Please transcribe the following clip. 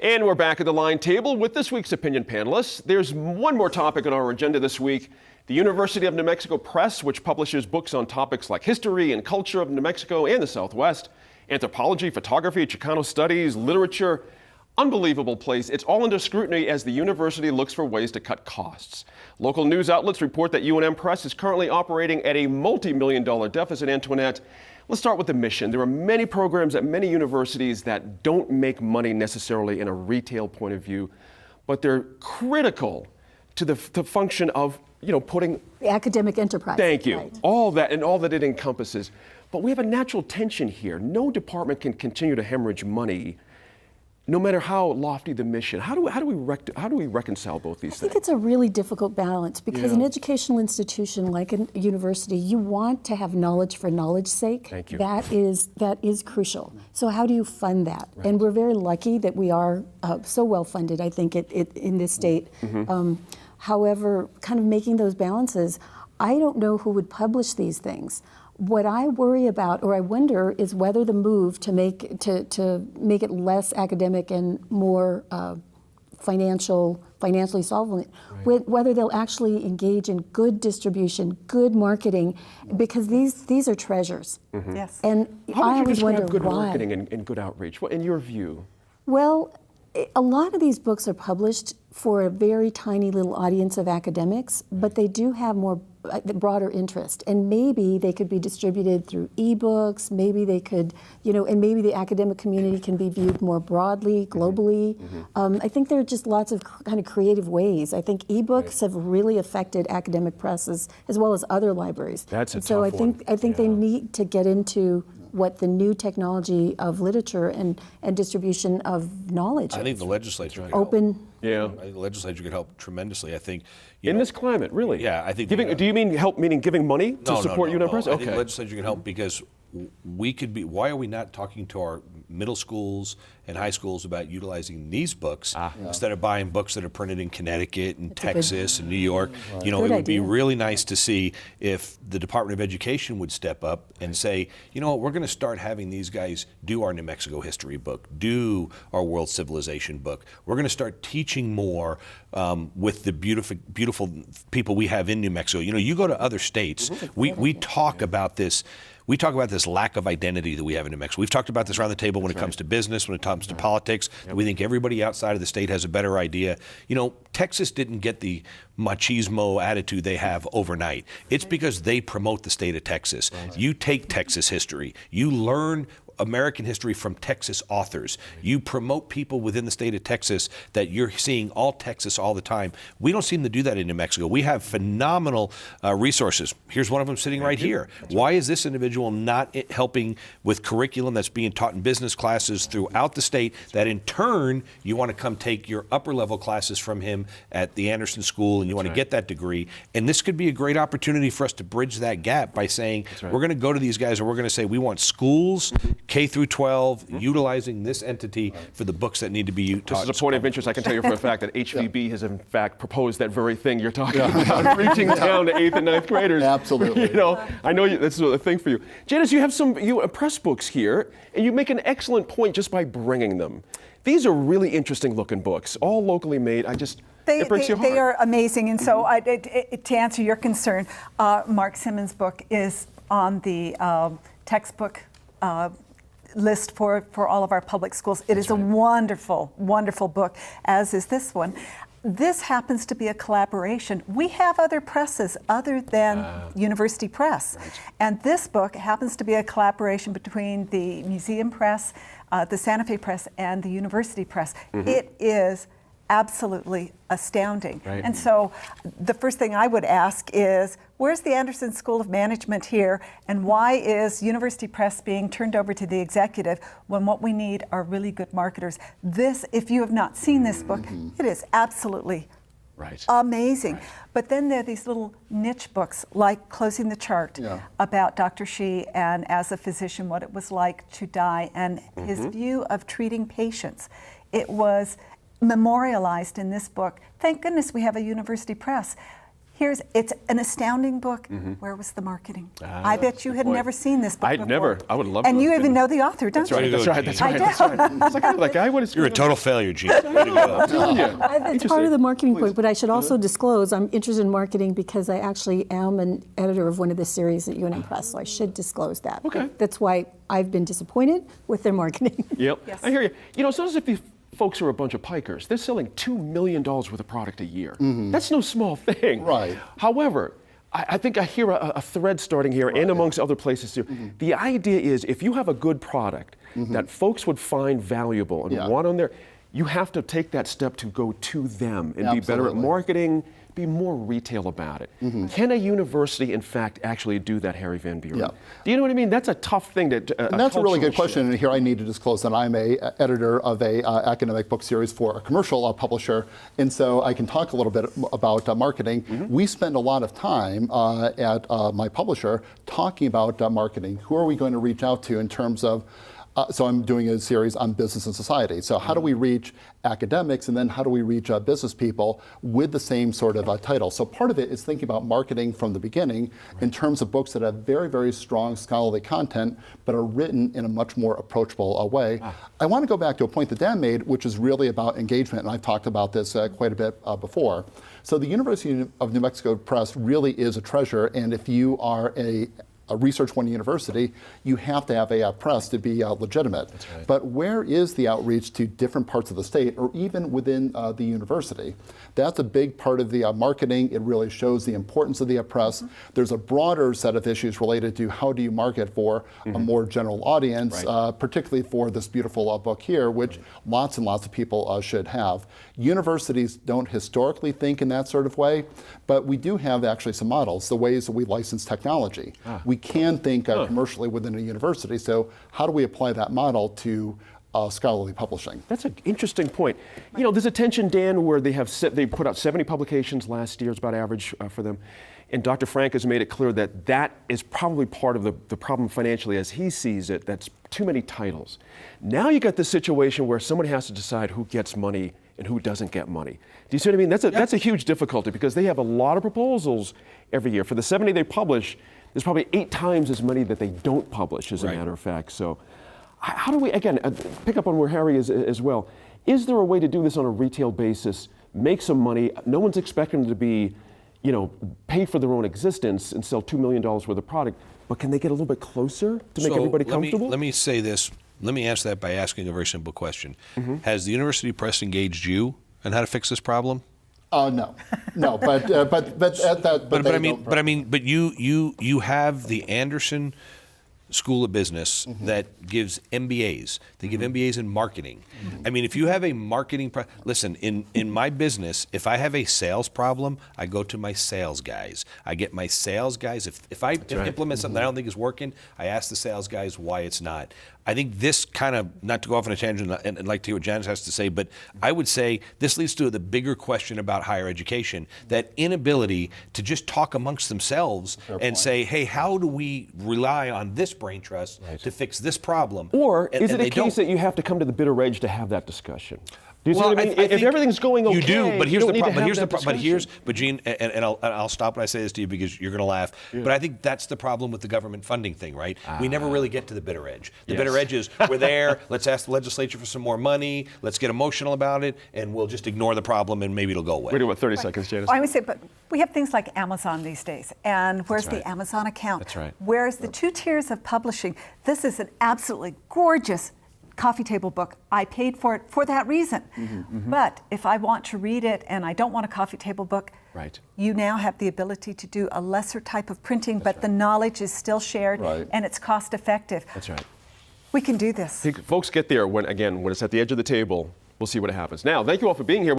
And we're back at the line table with this week's opinion panelists. There's one more topic on our agenda this week. The University of New Mexico Press, which publishes books on topics like history and culture of New Mexico and the Southwest, anthropology, photography, Chicano studies, literature. Unbelievable place. It's all under scrutiny as the university looks for ways to cut costs. Local news outlets report that UNM Press is currently operating at a multi-million-dollar deficit. Antoinette, let's start with the mission. There are many programs at many universities that don't make money necessarily in a retail point of view, but they're critical to the function of, putting the academic enterprise. Thank you. Right. All that and all that it encompasses. But we have a natural tension here. No department can continue to hemorrhage money, no matter how lofty the mission. How do we reconcile both these things? I think it's a really difficult balance because an educational institution like a university, you want to have knowledge for knowledge's sake. Thank you. That is crucial. So how do you fund that? Right. And we're very lucky that we are so well funded, I think, in this state. Mm-hmm. However, kind of making those balances, I don't know who would publish these things. What I worry about, or I wonder, is whether the move to make it less academic and more financially solvent, right, whether they'll actually engage in good distribution, good marketing, because these are treasures. Mm-hmm. Yes. And how would you wonder describe good why. marketing and good outreach? What, in your view? Well, a lot of these books are published for a very tiny little audience of academics, but they do have more broader interest, and maybe they could be distributed through ebooks. Maybe they could, and maybe the academic community can be viewed more broadly, globally. Mm-hmm. I think there are just lots of kind of creative ways. I think ebooks have really affected academic presses as well as other libraries. That's a so tough one. I think they need to get into what the new technology of literature and distribution of knowledge I is. think the legislature could Open. help. Yeah. I think the legislature could help tremendously. I think In this climate, really? Yeah, I think Do you mean help, meaning giving money to support UNM Press? I think the legislature can help because we could be. Why are we not talking to our middle schools and high schools about utilizing these books instead of buying books that are printed in Connecticut and Texas and New York? It would be really nice to see if the Department of Education would step up and say, we're going to start having these guys do our New Mexico history book, do our world civilization book. We're going to start teaching more with the beautiful people we have in New Mexico. You go to other states, we talk about this. We talk about this lack of identity that we have in New Mexico. We've talked about this around the table when it comes to business, when it comes to politics. We think everybody outside of the state has a better idea. Texas didn't get the machismo attitude they have overnight. It's because they promote the state of Texas. You take Texas history. You learn American history from Texas authors. You promote people within the state of Texas that you're seeing all Texas all the time. We don't seem to do that in New Mexico. We have phenomenal resources. Here's one of them sitting right here. Why is this individual not helping with curriculum that's being taught in business classes throughout the state that in turn you want to come take your upper level classes from him at the Anderson School and you want to get that degree? And this could be a great opportunity for us to bridge that gap by saying we're going to go to these guys and we're going to say we want schools, K through 12, utilizing this entity for the books that need to be taught. This is a point of interest. I can tell you for a fact that HVB has in fact proposed that very thing you're talking about, reaching down to 8th and 9th graders. Absolutely. I know this is a thing for you. Janice, you have some press books here, and you make an excellent point just by bringing them. These are really interesting looking books, all locally made. It breaks your heart. They are amazing, and so to answer your concern, Mark Simmons' book is on the textbook list for all of our public schools. It is a wonderful, wonderful book, as is this one. This happens to be a collaboration. We have other presses other than University Press. And this book happens to be a collaboration between the Museum Press, the Santa Fe Press, and the University Press. It is absolutely astounding. And so the first thing I would ask is, where's the Anderson School of Management here, and why is University Press being turned over to the executive when what we need are really good marketers? This, if you have not seen this book, it is absolutely amazing. But then there are these little niche books like Closing the Chart about Dr. Shi and as a physician what it was like to die and his view of treating patients. It was memorialized in this book. Thank goodness we have a University Press. It's an astounding book. Where was the marketing? I bet you had point. never seen this book I'd before. never. I would love to And have you been. even know the author, don't That's right. you? That's right. That's right. I That's know. right. I was like, I know that guy. What is You're a total failure, Gene. Way to go. It's part of the marketing point, but I should also disclose I'm interested in marketing because I actually am an editor of one of the series at UNM Press, so I should disclose that. Okay. That's why I've been disappointed with their marketing. Yep. Yes. I hear you. You know, it's not as if these folks are a bunch of pikers. They're selling $2 million worth of product a year. That's no small thing. Right. However, I think I hear a thread starting here and amongst other places too. The idea is if you have a good product that folks would find valuable and Yeah. want on there, you have to take that step to go to them and be better at Absolutely. marketing, be more retail about it. Can a university, in fact, actually do that, Harry Van Buren? Yeah. Do you know what I mean? That's a tough thing to. And that's a really good cultural question. shift. And here I need to disclose that I'm a editor of a academic book series for a commercial publisher, and so I can talk a little bit about marketing. We spend a lot of time at my publisher talking about marketing. Who are we going to reach out to in terms of? So I'm doing a series on business and society. So how do we reach academics, and then how do we reach business people with the same sort of title? So part of it is thinking about marketing from the beginning in terms of books that have very, very strong scholarly content, but are written in a much more approachable way. I want to go back to a point that Dan made, which is really about engagement, and I've talked about this quite a bit before. So the University of New Mexico Press really is a treasure, and if you are a Research One university, you have to have a press to be legitimate. right. But where is the outreach to different parts of the state or even within the university? That's a big part of the marketing. It really shows the importance of the press. There's a broader set of issues related to how do you market for a more general audience, particularly for this beautiful book here, which lots and lots of people should have. Universities don't historically think in that sort of way, but we do have actually some models, the ways that we license technology. We can think commercially within a university, so how do we apply that model to scholarly publishing? That's an interesting point. You know, there's a tension, Dan, where they put out 70 publications last year, is about average for them. And Dr. Frank has made it clear that that is probably part of the problem financially as he sees it, that's too many titles. Now you got this situation where somebody has to decide who gets money and who doesn't get money. Do you see what I mean? That's a huge difficulty because they have a lot of proposals every year. For the 70 they publish, there's probably 8 times as many that they don't publish, as a matter of fact. So how do we, again, pick up on where Harry is as well. Is there a way to do this on a retail basis, make some money? No one's expecting them to be, you know, pay for their own existence and sell $2 million worth of product, but can they get a little bit closer to make everybody comfortable? Let me say this. Let me answer that by asking a very simple question. Has the university press engaged you on how to fix this problem? No, but you have the Anderson School of Business that gives MBAs. They give MBAs in marketing. I mean, if you have a marketing, listen, in my business, if I have a sales problem, I go to my sales guys. I get my sales guys. If I implement something that I don't think is working, I ask the sales guys why it's not. I think this kind of, not to go off on a tangent and like to hear what Janice has to say, but I would say this leads to the bigger question about higher education, that inability to just talk amongst themselves and say, hey, how do we rely on this brain trust to fix this problem? Or And- is and it they a case don't. that you have to come to the bitter edge to have that discussion? Do you see Well, what I mean? I If think everything's going okay, you do. But here's you the don't need to problem. have that discussion. But Gene, and I'll stop when I say this to you because you're going to laugh. But I think that's the problem with the government funding thing, right? We never really get to the bitter edge. The bitter edge is we're there. Let's ask the legislature for some more money. Let's get emotional about it, and we'll just ignore the problem, and maybe it'll go away. We're doing, what, 30 seconds, Janice? Well, I would say, but we have things like Amazon these days. And where's right. the Amazon account? That's right. Where's the 2 tiers of publishing? This is an absolutely gorgeous coffee table book. I paid for it for that reason. But if I want to read it and I don't want a coffee table book, Right. you now have the ability to do a lesser type of printing, but the knowledge is still shared and it's cost effective. That's right. We can do this. Folks get there when it's at the edge of the table. We'll see what happens. Now, thank you all for being here.